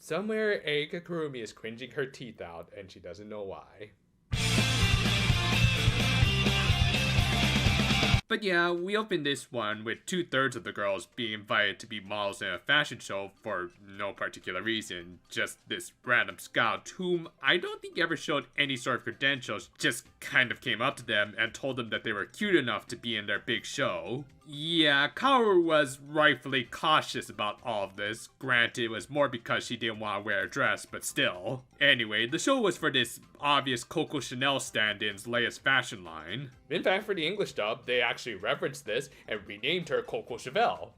Somewhere, Eika Kurumi is cringing her teeth out, and she doesn't know why. But yeah, we opened this one with 2/3 of the girls being invited to be models in a fashion show for no particular reason. Just this random scout, whom I don't think ever showed any sort of credentials, just kind of came up to them and told them that they were cute enough to be in their big show. Yeah, Kaoru was rightfully cautious about all of this. Granted, it was more because she didn't want to wear a dress, but still. Anyway, the show was for this obvious Coco Chanel stand-in's latest fashion line. In fact, for the English dub, they actually referenced this and renamed her Coco Chanel.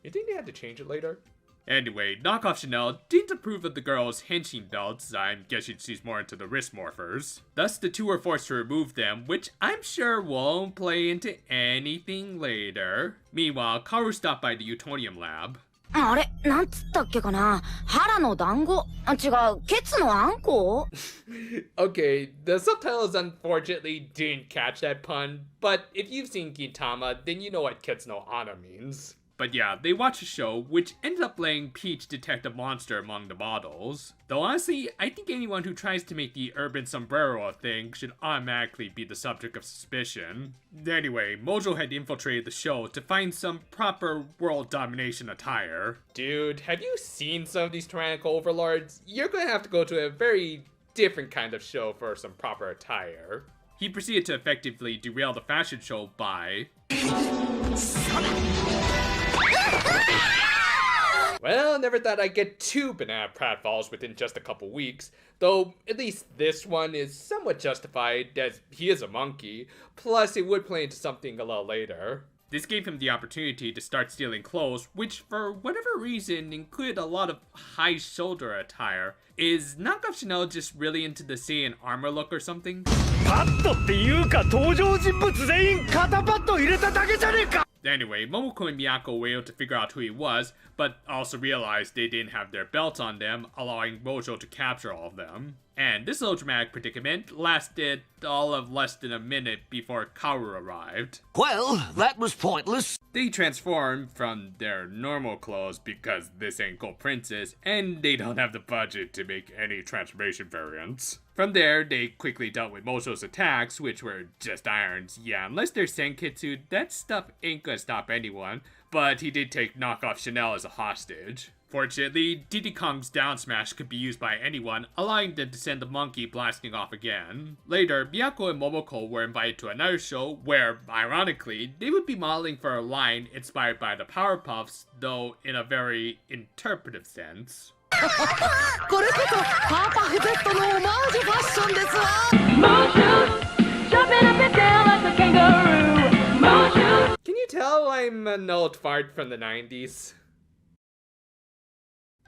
You think they had to change it later? Anyway, knockoff Chanel didn't approve of the girls' hinging belts. I'm guessing she's more into the wrist morphers. Thus, the two were forced to remove them, which I'm sure won't play into anything later. Meanwhile, Kaoru stopped by the Utonium lab. あれ、なんつったっけかな。腹の団子。あ、違う、ケツのあんこ。 Okay, the subtitles unfortunately didn't catch that pun, but if you've seen Gintama, then you know what Ketsu no Ana means. But yeah, they watched a show, which ended up letting Peach detect a monster among the models. Though honestly, I think anyone who tries to make the urban sombrero a thing should automatically be the subject of suspicion. Anyway, Mojo had infiltrated the show to find some proper world domination attire. Dude, have you seen some of these tyrannical overlords? You're gonna have to go to a very different kind of show for some proper attire. He proceeded to effectively derail the fashion show by... Well, never thought I'd get 2 banana pratfalls within just a couple weeks, though at least this one is somewhat justified as he is a monkey, plus it would play into something a little later. This gave him the opportunity to start stealing clothes, which for whatever reason included a lot of high shoulder attire. Is knockoff Chanel just really into the Saiyan armor look or something? Anyway, Momoko and Miyako were able to figure out who he was, but also realized they didn't have their belts on them, allowing Mojo to capture all of them. And this little dramatic predicament lasted all of less than a minute before Kaoru arrived. Well, that was pointless. They transformed from their normal clothes because this ain't Gold Princess, and they don't have the budget to make any transformation variants. From there, they quickly dealt with Mojo's attacks, which were just irons. Yeah, unless they're Senketsu, that stuff ain't gonna stop anyone, but he did take knockoff Chanel as a hostage. Fortunately, Diddy Kong's down smash could be used by anyone, allowing them to send the monkey blasting off again. Later, Miyako and Momoko were invited to another show where, ironically, they would be modeling for a line inspired by the Powerpuffs, though in a very interpretive sense. Mojo, jumping up and down like a kangaroo. Mojo. Can you tell I'm an old fart from the 90s?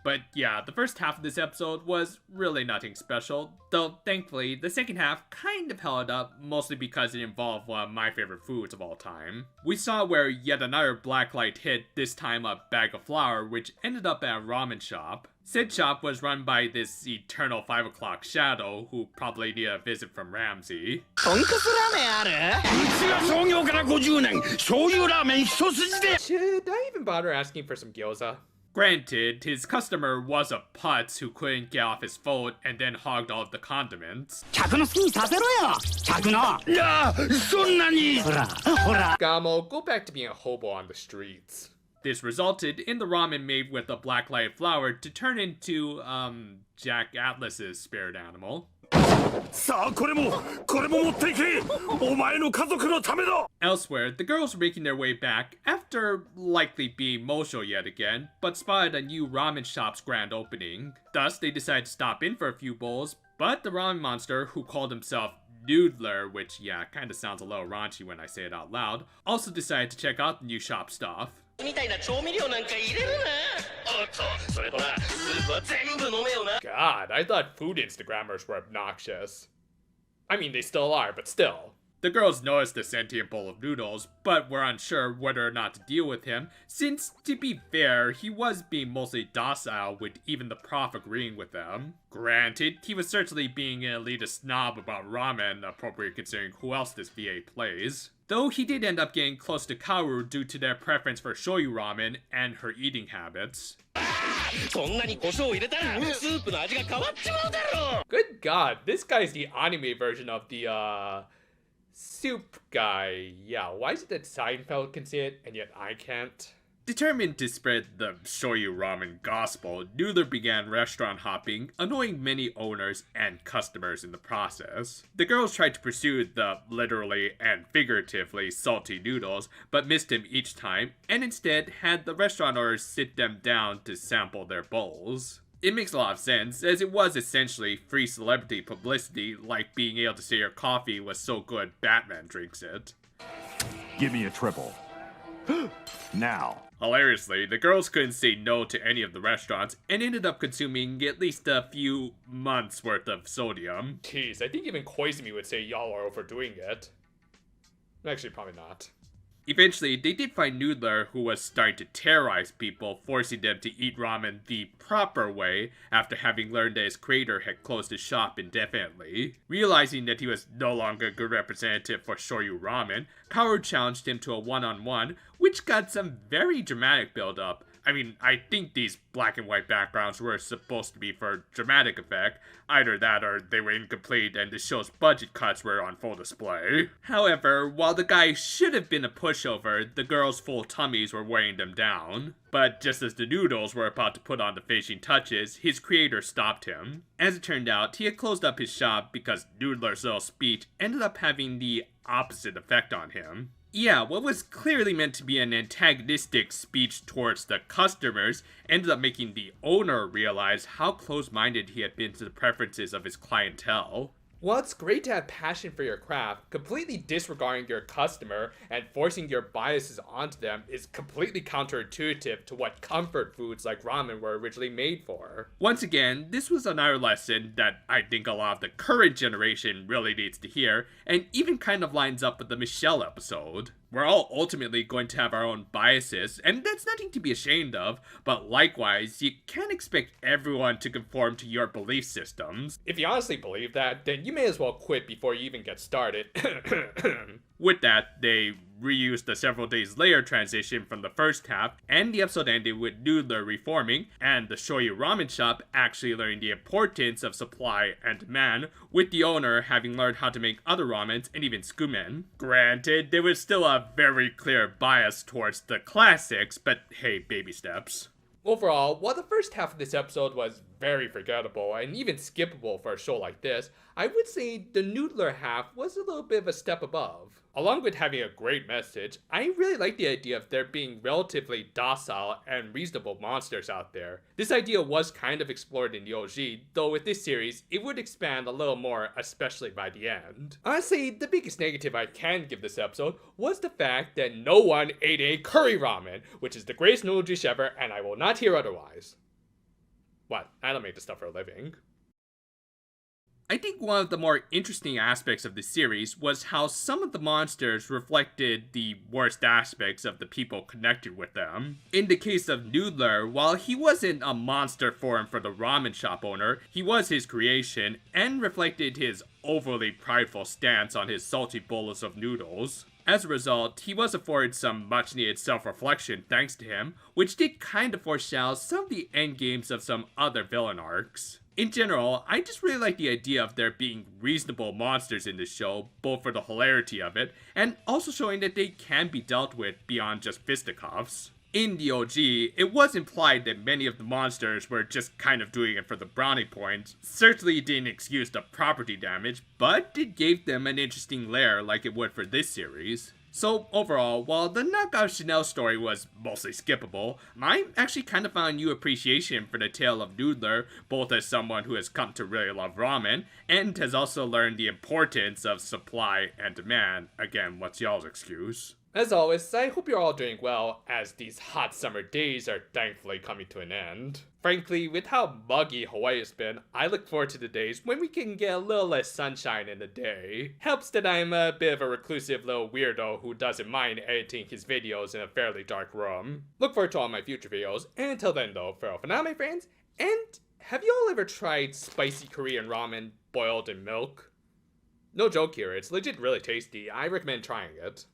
But yeah, the first half of this episode was really nothing special, though thankfully the second half kind of held up, mostly because it involved one of my favorite foods of all time. We saw where yet another blacklight hit, this time a bag of flour, which ended up at a ramen shop. Said shop was run by this eternal 5 o'clock shadow, who probably needed a visit from Ramsey. Should I even bother asking for some gyoza? Granted, his customer was a putz who couldn't get off his phone and then hogged all of the condiments. Gamo, go back to being a hobo on the streets. This resulted in the ramen made with the blacklight flour to turn into, Jack Atlas's spirit animal. Elsewhere, the girls were making their way back after likely being Mojo yet again, but spotted a new ramen shop's grand opening. Thus, they decided to stop in for a few bowls, but the ramen monster, who called himself Noodler, which yeah, kinda sounds a little raunchy when I say it out loud, also decided to check out the new shop stuff. God, I thought food Instagrammers were obnoxious. I mean, they still are, but still. The girls noticed the sentient bowl of noodles, but were unsure whether or not to deal with him, since, to be fair, he was being mostly docile with even the prof agreeing with them. Granted, he was certainly being an elitist snob about ramen, appropriate considering who else this VA plays. though he did end up getting close to Kaoru due to their preference for shoyu ramen and her eating habits. Good god, this guy's the anime version of the, soup guy. Yeah, why is it that Seinfeld can say it and yet I can't? Determined to spread the shoyu ramen gospel, Noodle began restaurant hopping, annoying many owners and customers in the process. The girls tried to pursue the literally and figuratively salty noodles, but missed him each time, and instead had the restaurant owners sit them down to sample their bowls. It makes a lot of sense, as it was essentially free celebrity publicity, like being able to say your coffee was so good Batman drinks it. Give me a triple. Now. Hilariously, the girls couldn't say no to any of the restaurants and ended up consuming at least a few months worth of sodium. Jeez, I think even Koizumi would say y'all are overdoing it. Actually, probably not. Eventually, they did find Noodler, who was starting to terrorize people, forcing them to eat ramen the proper way after having learned that his creator had closed his shop indefinitely. Realizing that he was no longer a good representative for shoyu ramen, Kaoru challenged him to a one-on-one, which got some very dramatic build-up. I mean, I think these black and white backgrounds were supposed to be for dramatic effect. Either that or they were incomplete and the show's budget cuts were on full display. However, while the guy should have been a pushover, the girls' full tummies were weighing them down. But just as the noodles were about to put on the finishing touches, his creator stopped him. As it turned out, he had closed up his shop because Noodler's little speech ended up having the opposite effect on him. Yeah, what was clearly meant to be an antagonistic speech towards the customers ended up making the owner realize how close-minded he had been to the preferences of his clientele. Well, it's great to have passion for your craft. Completely disregarding your customer and forcing your biases onto them is completely counterintuitive to what comfort foods like ramen were originally made for. Once again, this was another lesson that I think a lot of the current generation really needs to hear, and even kind of lines up with the Michelle episode. We're all ultimately going to have our own biases, and that's nothing to be ashamed of, but likewise, you can't expect everyone to conform to your belief systems. If you honestly believe that, then you may as well quit before you even get started. With that, they reused the several days later transition from the first half, and the episode ended with Noodler reforming, and the shoyu ramen shop actually learning the importance of supply and demand, with the owner having learned how to make other ramens and even tsumen. Granted, there was still a very clear bias towards the classics, but hey, baby steps. Overall, while the first half of this episode was very forgettable and even skippable for a show like this, I would say the Noodler half was a little bit of a step above. Along with having a great message, I really like the idea of there being relatively docile and reasonable monsters out there. This idea was kind of explored in the OG, though with this series, it would expand a little more, especially by the end. Honestly, the biggest negative I can give this episode was the fact that no one ate a curry ramen, which is the greatest noodle dish ever, and I will not hear otherwise. What? I don't make this stuff for a living. I think one of the more interesting aspects of the series was how some of the monsters reflected the worst aspects of the people connected with them. In the case of Noodler, while he wasn't a monster form for the ramen shop owner, he was his creation and reflected his overly prideful stance on his salty bolus of noodles. As a result, he was afforded some much needed self-reflection thanks to him, which did kind of foreshadow some of the endgames of some other villain arcs. In general, I just really like the idea of there being reasonable monsters in this show, both for the hilarity of it, and also showing that they can be dealt with beyond just fisticuffs. In the OG, it was implied that many of the monsters were just kind of doing it for the brownie points. Certainly it didn't excuse the property damage, but it gave them an interesting lair like it would for this series. So overall, while the knockoff Chanel story was mostly skippable, I actually kind of found new appreciation for the tale of Noodler, both as someone who has come to really love ramen, and has also learned the importance of supply and demand. Again, what's y'all's excuse? As always, I hope you're all doing well, as these hot summer days are thankfully coming to an end. Frankly, with how muggy Hawaii has been, I look forward to the days when we can get a little less sunshine in the day. Helps that I'm a bit of a reclusive little weirdo who doesn't mind editing his videos in a fairly dark room. Look forward to all my future videos, and until then though, farewell for now my friends, and have you all ever tried spicy Korean ramen boiled in milk? No joke here, it's legit really tasty, I recommend trying it.